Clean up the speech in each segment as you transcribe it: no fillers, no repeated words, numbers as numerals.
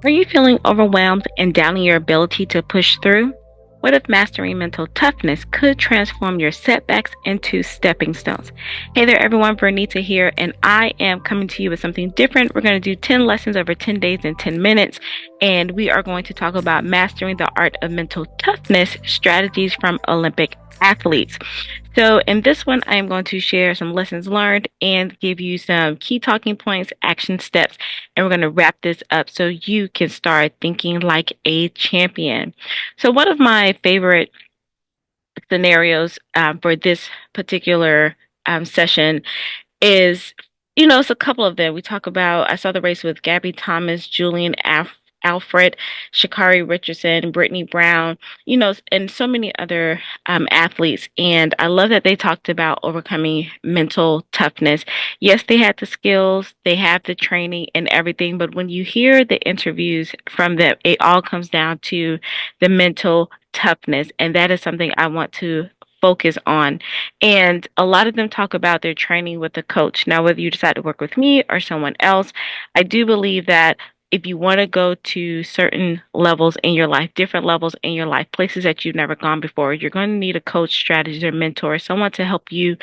Are you feeling overwhelmed and doubting your ability to push through? What if mastering mental toughness could transform your setbacks into stepping stones? Hey there, everyone. Vernita here, and I am coming to you with something different. We're going to do 10 lessons over 10 days in 10 minutes, and we are going to talk about mastering the art of mental toughness strategies from Olympic athletes. So, in this one, I am going to share some lessons learned and give you some key talking points, action steps, and we're going to wrap this up so you can start thinking like a champion. So, one of my favorite scenarios for this particular session is, it's a couple of them. We talk about, I saw the race with Gabby Thomas, Alfred, Shakari Richardson, Brittany Brown, and so many other athletes. And I love that they talked about overcoming mental toughness. Yes, they had the skills, they have the training and everything, but when you hear the interviews from them, it all comes down to the mental toughness. And that is something I want to focus on. And a lot of them talk about their training with a coach. Now, whether you decide to work with me or someone else, I do believe that if you want to go to certain levels in your life, different levels in your life, places that you've never gone before, you're going to need a coach, strategist, or mentor, someone to help you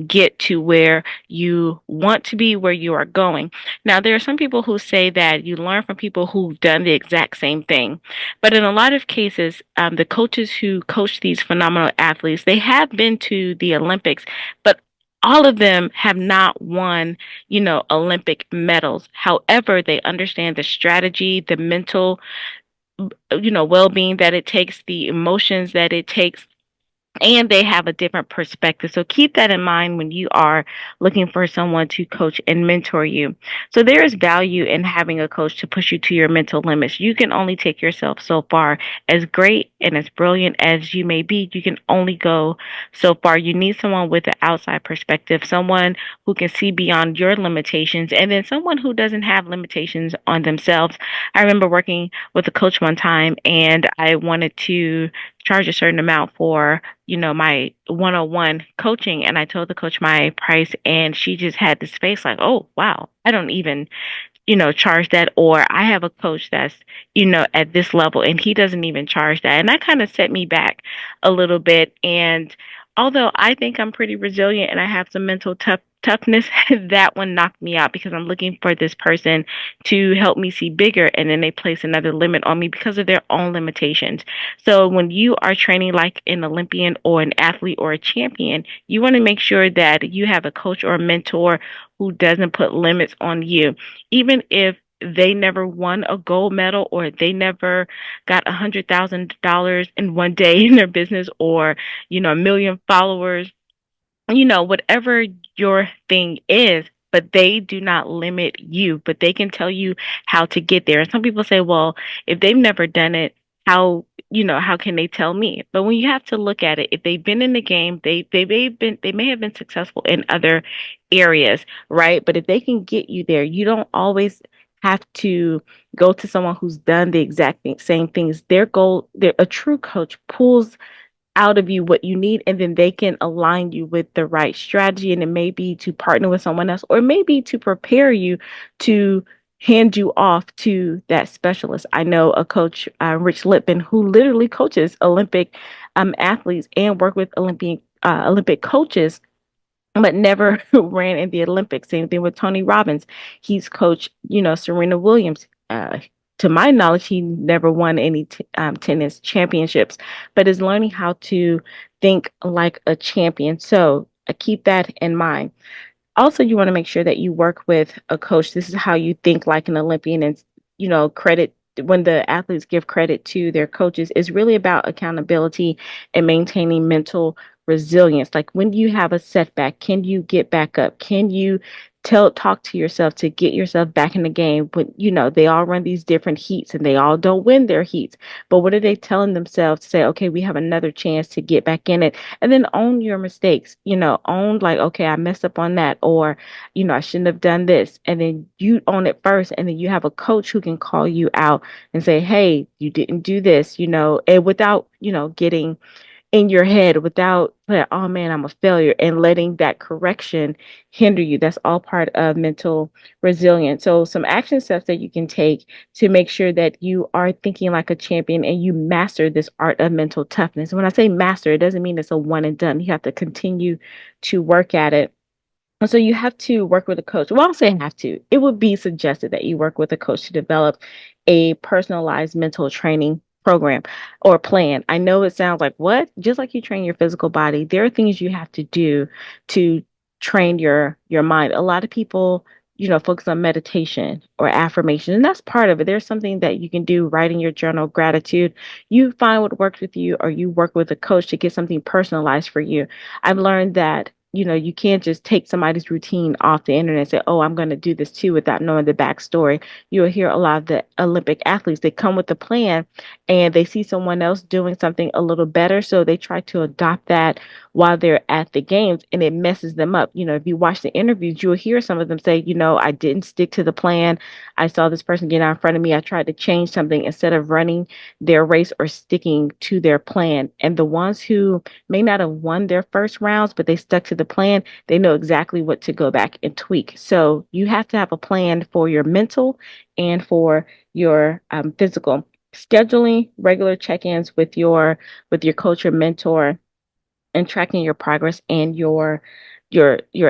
get to where you want to be, where you are going. Now, there are some people who say that you learn from people who've done the exact same thing. But in a lot of cases, the coaches who coach these phenomenal athletes, they have been to the Olympics, but all of them have not won, Olympic medals. However, they understand the strategy, the mental, well-being that it takes, the emotions that it takes, and they have a different perspective. So keep that in mind when you are looking for someone to coach and mentor you. So there is value in having a coach to push you to your mental limits. You can only take yourself so far. As great and as brilliant as you may be, you can only go so far. You need someone with an outside perspective, someone who can see beyond your limitations, and then someone who doesn't have limitations on themselves. I remember working with a coach one time, and I wanted to charge a certain amount for, my one-on-one coaching. And I told the coach my price, and she just had this face like, oh, wow, I don't even, charge that. Or I have a coach that's, at this level and he doesn't even charge that. And that kind of set me back a little bit. And although I think I'm pretty resilient and I have some mental toughness, that one knocked me out because I'm looking for this person to help me see bigger, and then they place another limit on me because of their own limitations. So when you are training like an Olympian or an athlete or a champion, you want to make sure that you have a coach or a mentor who doesn't put limits on you, even if they never won a gold medal or they never got $100,000 in one day in their business, or a million followers, whatever your thing is, but they do not limit you, but they can tell you how to get there. And some people say, well, if they've never done it, how can they tell me? But when you have to look at it, if they've been in the game, they may have been successful in other areas, right? But if they can get you there, you don't always have to go to someone who's done the same things. Their goal, a true coach pulls out of you what you need, and then they can align you with the right strategy. And it may be to partner with someone else, or maybe to prepare you to hand you off to that specialist. I know a coach, Rich Lippin, who literally coaches Olympic athletes and work with Olympic coaches, but never ran in the Olympics. Same thing with Tony Robbins. He's coached, Serena Williams. To my knowledge, he never won any tennis championships, but is learning how to think like a champion. So keep that in mind. Also, you want to make sure that you work with a coach. This is how you think like an Olympian, and credit when the athletes give credit to their coaches is really about accountability and maintaining mental resilience. Like when you have a setback, can you get back up? Can you talk to yourself to get yourself back in the game? When they all run these different heats and they all don't win their heats, but what are they telling themselves to say, okay, we have another chance to get back in it? And then own your mistakes, own like, okay, I messed up on that, or I shouldn't have done this. And then you own it first, and then you have a coach who can call you out and say, hey, you didn't do this, and without getting in your head without like, oh man, I'm a failure, and letting that correction hinder you. That's all part of mental resilience. So some action steps that you can take to make sure that you are thinking like a champion and you master this art of mental toughness. When I say master, it doesn't mean it's a one and done. You have to continue to work at it. And so you have to work with a coach. Well, I'll say have to. It would be suggested that you work with a coach to develop a personalized mental training program or plan. I know it sounds like what? Just like you train your physical body, there are things you have to do to train your mind. A lot of people, focus on meditation or affirmation, and that's part of it. There's something that you can do, write in your journal, gratitude. You find what works with you, or you work with a coach to get something personalized for you. I've learned that you can't just take somebody's routine off the internet and say, oh, I'm going to do this too without knowing the backstory. You'll hear a lot of the Olympic athletes, they come with a plan and they see someone else doing something a little better. So they try to adopt that while they're at the games, and it messes them up. If you watch the interviews, you'll hear some of them say, I didn't stick to the plan. I saw this person get out in front of me. I tried to change something instead of running their race or sticking to their plan. And the ones who may not have won their first rounds, but they stuck to the plan, they know exactly what to go back and tweak. So you have to have a plan for your mental and for your physical. Scheduling regular check-ins with your coach or mentor, and tracking your progress and your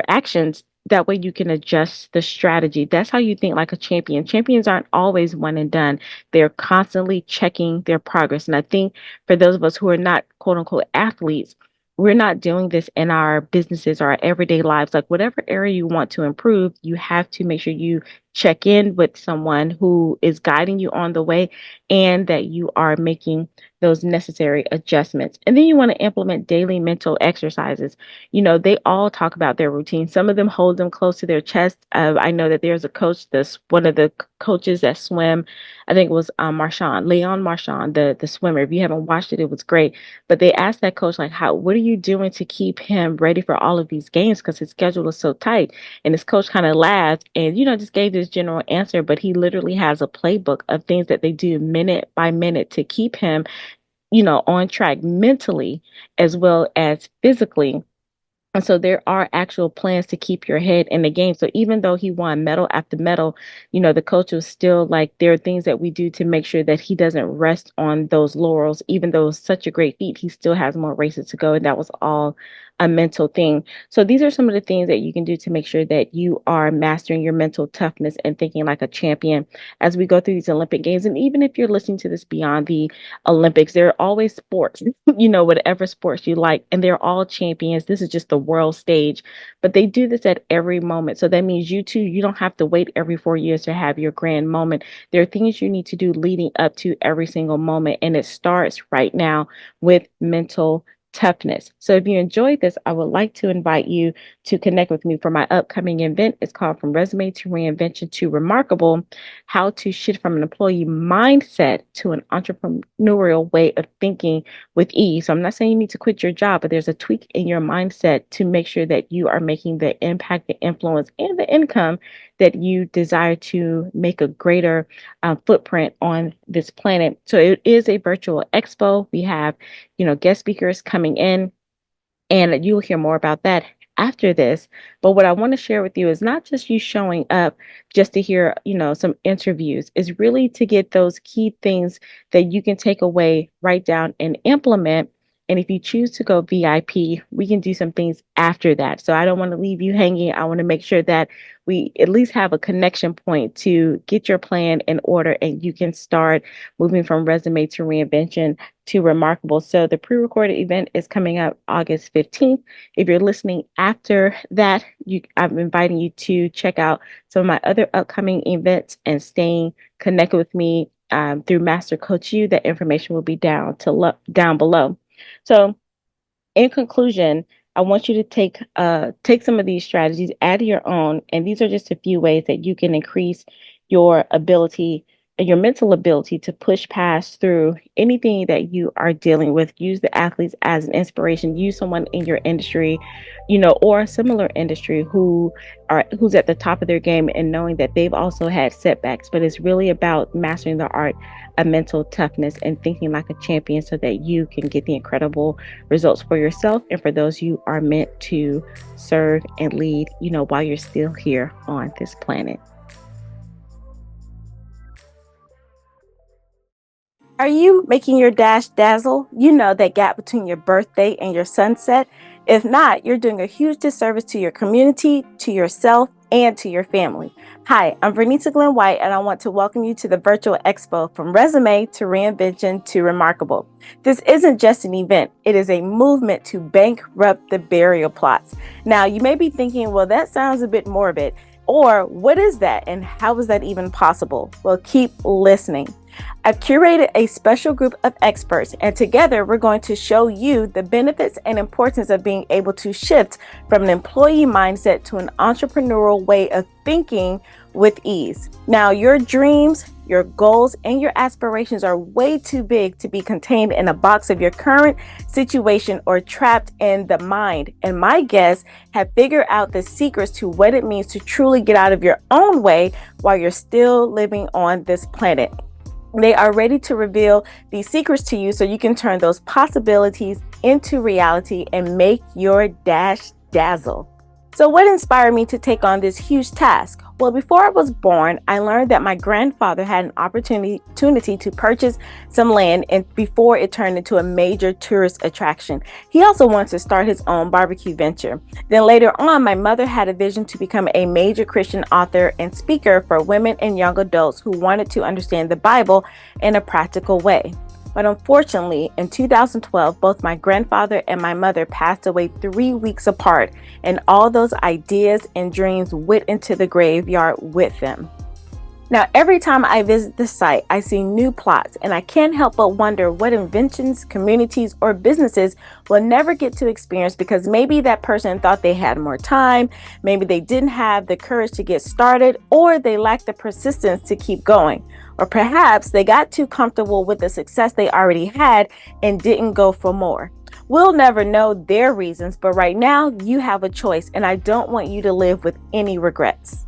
actions. That way you can adjust the strategy. That's how you think like a champion. Champions aren't always one and done. They're constantly checking their progress. And I think for those of us who are not quote unquote athletes, we're not doing this in our businesses or our everyday lives. Like whatever area you want to improve, you have to make sure you check in with someone who is guiding you on the way, and that you are making those necessary adjustments. And then you want to implement daily mental exercises. They all talk about their routine. Some of them hold them close to their chest. I know that there's a coach, this one of the coaches that swim, I think it was Leon Marchand, the swimmer. If you haven't watched it, it was great. But they asked that coach, like, what are you doing to keep him ready for all of these games? Because his schedule is so tight. And his coach kind of laughed and, just gave this general answer, but he literally has a playbook of things that they do minute by minute to keep him on track mentally as well as physically. And so there are actual plans to keep your head in the game. So even though he won medal after medal, the coach was still like, there are things that we do to make sure that he doesn't rest on those laurels. Even though it's such a great feat, he still has more races to go. And that was all a mental thing. So these are some of the things that you can do to make sure that you are mastering your mental toughness and thinking like a champion as we go through these Olympic Games. And even if you're listening to this beyond the Olympics, there are always sports, whatever sports you like, and they're all champions. This is just the world stage, but they do this at every moment. So that means you too, you don't have to wait every 4 years to have your grand moment. There are things you need to do leading up to every single moment, and it starts right now with mental toughness. So if you enjoyed this, I would like to invite you to connect with me for my upcoming event. It's called From Resume to Reinvention to Remarkable: How to Shift from an Employee Mindset to an Entrepreneurial Way of Thinking with Ease. So I'm not saying you need to quit your job, but there's a tweak in your mindset to make sure that you are making the impact, the influence, and the income that you desire to make a greater footprint on this planet. So it is a virtual expo. We have, guest speakers coming in, and you'll hear more about that after this. But what I want to share with you is not just you showing up just to hear, some interviews, is really to get those key things that you can take away, write down, and implement. And if you choose to go VIP, we can do some things after that. So I don't want to leave you hanging. I want to make sure that we at least have a connection point to get your plan in order, and you can start moving from resume to reinvention to remarkable. So the pre-recorded event is coming up August 15th. If you're listening after that, I'm inviting you to check out some of my other upcoming events and staying connected with me through Master Coach U. That information will be down below. So in conclusion, I want you to take some of these strategies, add your own, and these are just a few ways that you can increase your ability your mental ability to push past through anything that you are dealing with. Use the athletes as an inspiration. Use someone in your industry, or a similar industry who's at the top of their game, and knowing that they've also had setbacks. But it's really about mastering the art of mental toughness and thinking like a champion so that you can get the incredible results for yourself and for those you are meant to serve and lead, while you're still here on this planet. Are you making your dash dazzle? That gap between your birthday and your sunset? If not, you're doing a huge disservice to your community, to yourself, and to your family. Hi, I'm Vernita Glenn White, and I want to welcome you to the Virtual Expo, from resume to reinvention to remarkable. This isn't just an event, it is a movement to bankrupt the burial plots. Now, you may be thinking, well, that sounds a bit morbid, or what is that, and how is that even possible? Well, keep listening. I've curated a special group of experts, and together we're going to show you the benefits and importance of being able to shift from an employee mindset to an entrepreneurial way of thinking with ease. Now, your dreams, your goals, and your aspirations are way too big to be contained in a box of your current situation or trapped in the mind. And my guests have figured out the secrets to what it means to truly get out of your own way while you're still living on this planet. They are ready to reveal these secrets to you so you can turn those possibilities into reality and make your dash dazzle. So what inspired me to take on this huge task? Well, before I was born, I learned that my grandfather had an opportunity to purchase some land, and before it turned into a major tourist attraction. He also wanted to start his own barbecue venture. Then later on, my mother had a vision to become a major Christian author and speaker for women and young adults who wanted to understand the Bible in a practical way. But unfortunately, in 2012, both my grandfather and my mother passed away 3 weeks apart, and all those ideas and dreams went into the graveyard with them. Now, every time I visit the site, I see new plots, and I can't help but wonder what inventions, communities, or businesses will never get to experience because maybe that person thought they had more time, maybe they didn't have the courage to get started, or they lacked the persistence to keep going. Or perhaps they got too comfortable with the success they already had and didn't go for more. We'll never know their reasons, but right now you have a choice, and I don't want you to live with any regrets.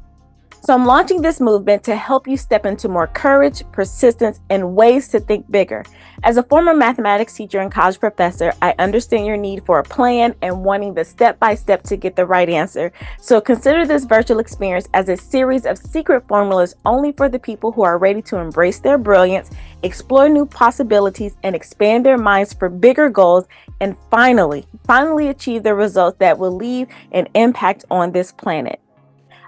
So I'm launching this movement to help you step into more courage, persistence, and ways to think bigger. As a former mathematics teacher and college professor, I understand your need for a plan and wanting the step-by-step to get the right answer. So consider this virtual experience as a series of secret formulas only for the people who are ready to embrace their brilliance, explore new possibilities, and expand their minds for bigger goals, and finally achieve the results that will leave an impact on this planet.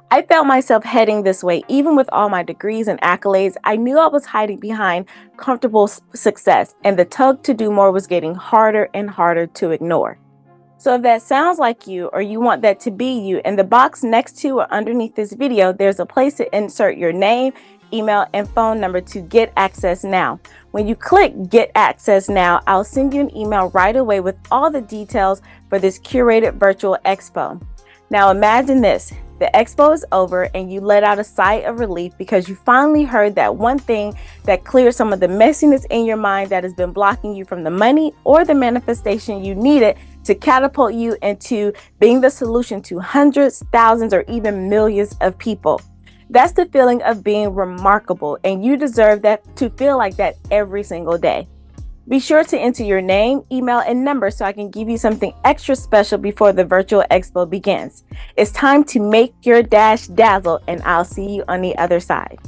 I felt myself heading this way. Even with all my degrees and accolades, I knew I was hiding behind comfortable success, and the tug to do more was getting harder and harder to ignore. So if that sounds like you, or you want that to be you, in the box next to or underneath this video, there's a place to insert your name, email, and phone number to get access now. When you click Get Access Now, I'll send you an email right away with all the details for this curated virtual expo. Now imagine this. The expo is over and you let out a sigh of relief because you finally heard that one thing that cleared some of the messiness in your mind that has been blocking you from the money or the manifestation you needed to catapult you into being the solution to hundreds, thousands, or even millions of people. That's the feeling of being remarkable, and you deserve that to feel like that every single day. Be sure to enter your name, email, and number so I can give you something extra special before the virtual expo begins. It's time to make your dash dazzle, and I'll see you on the other side.